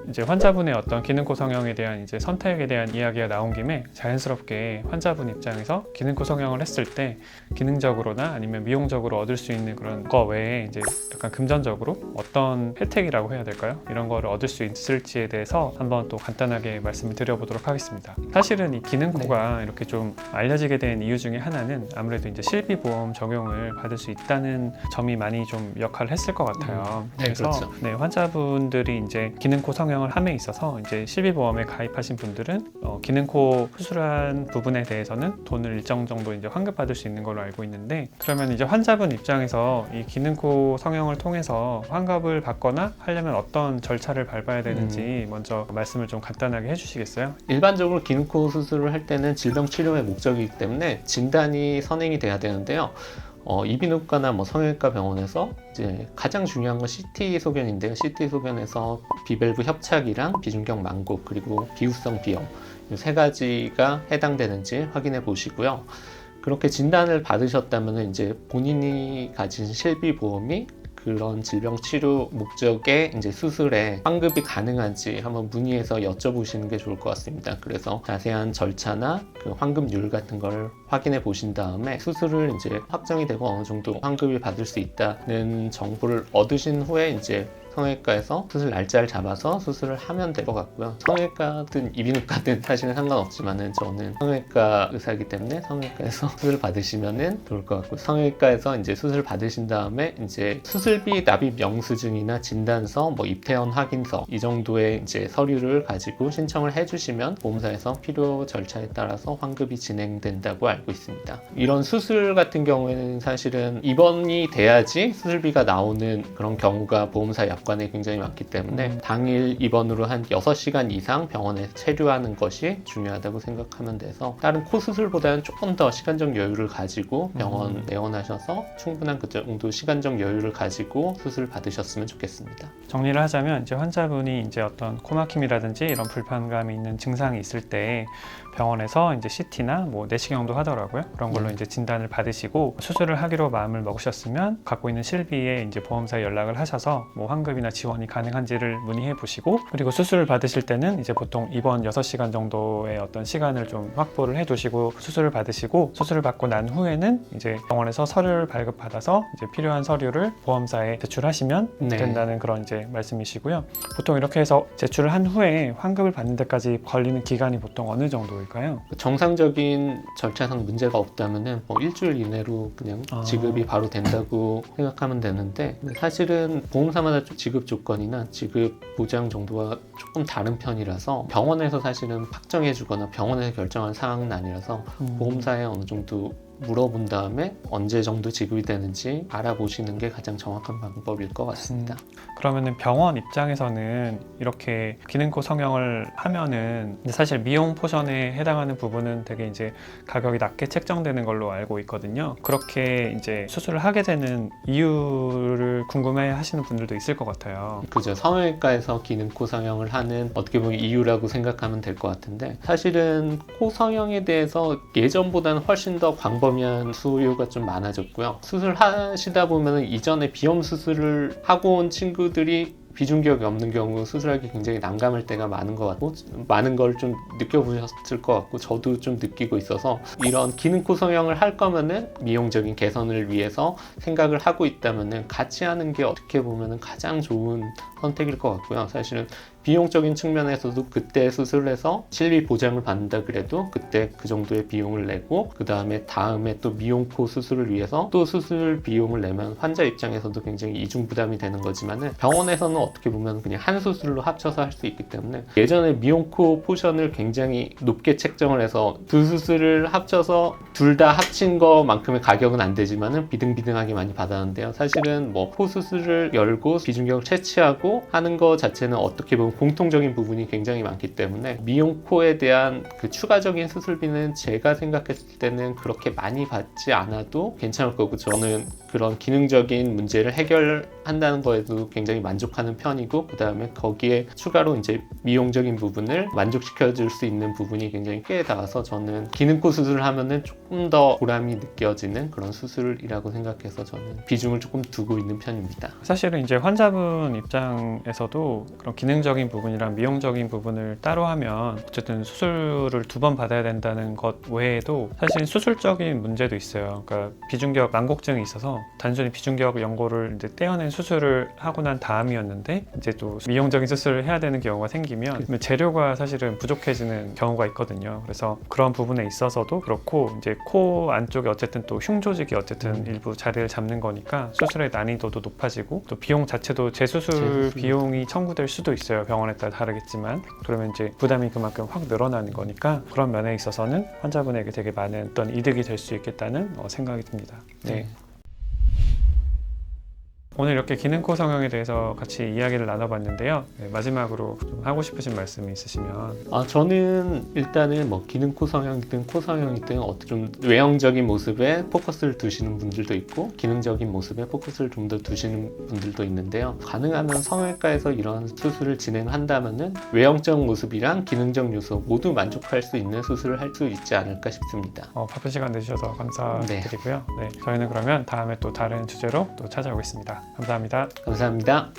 이제 환자분의 어떤 기능코 성형에 대한 이제 선택에 대한 이야기가 나온 김에 자연스럽게 환자분 입장에서 기능코 성형을 했을 때 기능적으로나 아니면 미용적으로 얻을 수 있는 그런 거 외에 이제 약간 금전적으로 어떤 혜택이라고 해야 될까요? 이런 거를 얻을 수 있을지에 대해서 한번 또 간단하게 말씀을 드려보도록 하겠습니다. 사실은 이 기능코가 이렇게 좀 알려지게 된 이유 중에 하나는 아무래도 이제 실비보험 적용을 받을 수 있다는 점이 많이 좀 역할을 했을 것 같아요. 네, 그래서 그렇죠. 네, 환자분들이 이제 기능코 성형을 함에 있어서 이제 실비보험에 가입하신 분들은 기능코 수술한 부분에 대해서는 돈을 일정 정도 이제 환급받을 수 있는 걸로 알고 있는데, 그러면 이제 환자분 입장에서 이 기능코 성형을 통해서 환급을 받거나 하려면 어떤 절차를 밟아야 되는지 먼저 말씀을 좀 간단하게 해주시겠어요? 일반적으로 기능코 수술을 할 때는 질병 치료의 목적이기 때문에 진단이 선행이 돼야 되는데요. 이비인후과나 성형외과 병원에서 이제 가장 중요한 건 CT 소견인데요. CT 소견에서 비밸브 협착이랑 비중격 만곡 그리고 비후성 비염 이 세 가지가 해당되는지 확인해 보시고요. 그렇게 진단을 받으셨다면 이제 본인이 가진 실비보험이 그런 질병 치료 목적의 이제 수술에 환급이 가능한지 한번 문의해서 여쭤보시는 게 좋을 것 같습니다. 그래서 자세한 절차나 그 환급률 같은 걸 확인해 보신 다음에 수술을 이제 확정이 되고 어느 정도 환급이 받을 수 있다는 정보를 얻으신 후에 이제 성형외과에서 수술 날짜를 잡아서 수술을 하면 될 것 같고요. 성형외과든 이비인후과든 사실은 상관없지만은 저는 성형외과 의사이기 때문에 성형외과에서 수술 받으시면은 좋을 것 같고, 성형외과에서 이제 수술 받으신 다음에 이제 수술비 납입 영수증이나 진단서, 입퇴원 확인서 이 정도의 이제 서류를 가지고 신청을 해주시면 보험사에서 필요 절차에 따라서 환급이 진행된다고 알고 있습니다. 이런 수술 같은 경우에는 사실은 입원이 돼야지 수술비가 나오는 그런 경우가 보험사 약관에 굉장히 많기 때문에 당일 입원으로 한 6시간 이상 병원에 체류하는 것이 중요하다고 생각하면 돼서 다른 코 수술보다는 조금 더 시간적 여유를 가지고 병원 내원하셔서 충분한 그 정도 시간적 여유를 가지고 수술 받으셨으면 좋겠습니다. 정리를 하자면 이제 환자분이 이제 어떤 코막힘이라든지 이런 불편감이 있는 증상이 있을 때 병원에서 이제 CT나 내시경도 하더라고요. 그런 걸로 이제 진단을 받으시고 수술을 하기로 마음을 먹으셨으면 갖고 있는 실비에 이제 보험사에 연락을 하셔서 환급이나 지원이 가능한지를 문의해 보시고, 그리고 수술을 받으실 때는 이제 보통 입원 6시간 정도의 어떤 시간을 좀 확보를 해 두시고 수술을 받으시고, 수술을 받고 난 후에는 이제 병원에서 서류를 발급받아서 이제 필요한 서류를 보험사에 제출하시면 된다는 그런 이제 말씀이시고요. 보통 이렇게 해서 제출을 한 후에 환급을 받는 데까지 걸리는 기간이 보통 어느 정도일까요? 정상적인 절차상 문제가 없다면은 일주일 이내로 그냥 지급이 바로 된다고 생각하면 되는데, 사실은 보험사마다 지급 조건이나 지급 보장 정도가 조금 다른 편이라서 병원에서 사실은 확정해 주거나 병원에서 결정한 사항은 아니라서 보험사에 어느 정도 물어본 다음에 언제 정도 지급이 되는지 알아보시는 게 가장 정확한 방법일 것 같습니다. 그러면은 병원 입장에서는 이렇게 기능코 성형을 하면은 사실 미용 포션에 해당하는 부분은 되게 이제 가격이 낮게 책정되는 걸로 알고 있거든요. 그렇게 이제 수술을 하게 되는 이유를 궁금해 하시는 분들도 있을 것 같아요. 그죠. 성형외과에서 기능코 성형을 하는 어떻게 보면 이유라고 생각하면 될 것 같은데, 사실은 코 성형에 대해서 예전보다는 훨씬 더 광범위한 수요가 좀 많아졌고요. 수술하시다 보면 이전에 비염 수술을 하고 온 친구들이 비중격이 없는 경우 수술하기 굉장히 난감할 때가 많은 것 같고, 많은 걸 좀 느껴보셨을 것 같고 저도 좀 느끼고 있어서, 이런 기능코 성형을 할 거면은 미용적인 개선을 위해서 생각을 하고 있다면은 같이 하는 게 어떻게 보면은 가장 좋은 선택일 것 같고요. 사실은 비용적인 측면에서도 그때 수술해서 실비 보장을 받는다 그래도 그때 그 정도의 비용을 내고, 그 다음에 또 미용코 수술을 위해서 또 수술 비용을 내면 환자 입장에서도 굉장히 이중 부담이 되는 거지만은, 병원에서는 어떻게 보면 그냥 한 수술로 합쳐서 할 수 있기 때문에, 예전에 미용코 포션을 굉장히 높게 책정을 해서 두 수술을 합쳐서 둘 다 합친 거만큼의 가격은 안 되지만은 비등비등하게 많이 받았는데요. 사실은 코 수술을 열고 비중격을 채취하고 하는 거 자체는 어떻게 보면 공통적인 부분이 굉장히 많기 때문에 미용코에 대한 그 추가적인 수술비는 제가 생각했을 때는 그렇게 많이 받지 않아도 괜찮을 거고, 저는 그런 기능적인 문제를 해결한다는 거에도 굉장히 만족하는 편이고, 그 다음에 거기에 추가로 이제 미용적인 부분을 만족시켜 줄 수 있는 부분이 굉장히 꽤 나와서 저는 기능코 수술을 하면은 조금 더 보람이 느껴지는 그런 수술이라고 생각해서 저는 비중을 조금 두고 있는 편입니다. 사실은 이제 환자분 입장에서도 그런 기능적인 외적인 부분이랑 미용적인 부분을 따로 하면 어쨌든 수술을 2번 받아야 된다는 것 외에도 사실 수술적인 문제도 있어요. 그러니까 비중격 망곡증이 있어서 단순히 비중격 연골을 이제 떼어낸 수술을 하고 난 다음이었는데 이제 또 미용적인 수술을 해야 되는 경우가 생기면 재료가 사실은 부족해지는 경우가 있거든요. 그래서 그런 부분에 있어서도 그렇고 이제 코 안쪽에 어쨌든 또 흉 조직이 어쨌든 일부 자리를 잡는 거니까 수술의 난이도도 높아지고 또 비용 자체도 재수술 비용이 청구될 수도 있어요. 병원에 따라 다르겠지만 그러면 이제 부담이 그만큼 확 늘어나는 거니까 그런 면에 있어서는 환자분에게 되게 많은 어떤 이득이 될 수 있겠다는 생각이 듭니다. 네. 오늘 이렇게 기능코 성형에 대해서 같이 이야기를 나눠봤는데요. 네, 마지막으로 좀 하고 싶으신 말씀이 있으시면. 저는 일단은 뭐 기능코 성형이든 코 성형이든 어떤 좀 외형적인 모습에 포커스를 두시는 분들도 있고 기능적인 모습에 포커스를 좀 더 두시는 분들도 있는데요. 가능하면 성형외과에서 이런 수술을 진행한다면은 외형적 모습이랑 기능적 요소 모두 만족할 수 있는 수술을 할 수 있지 않을까 싶습니다. 바쁜 시간 내주셔서 감사드리고요. 네, 저희는 그러면 다음에 또 다른 주제로 또 찾아오겠습니다. 감사합니다. 감사합니다.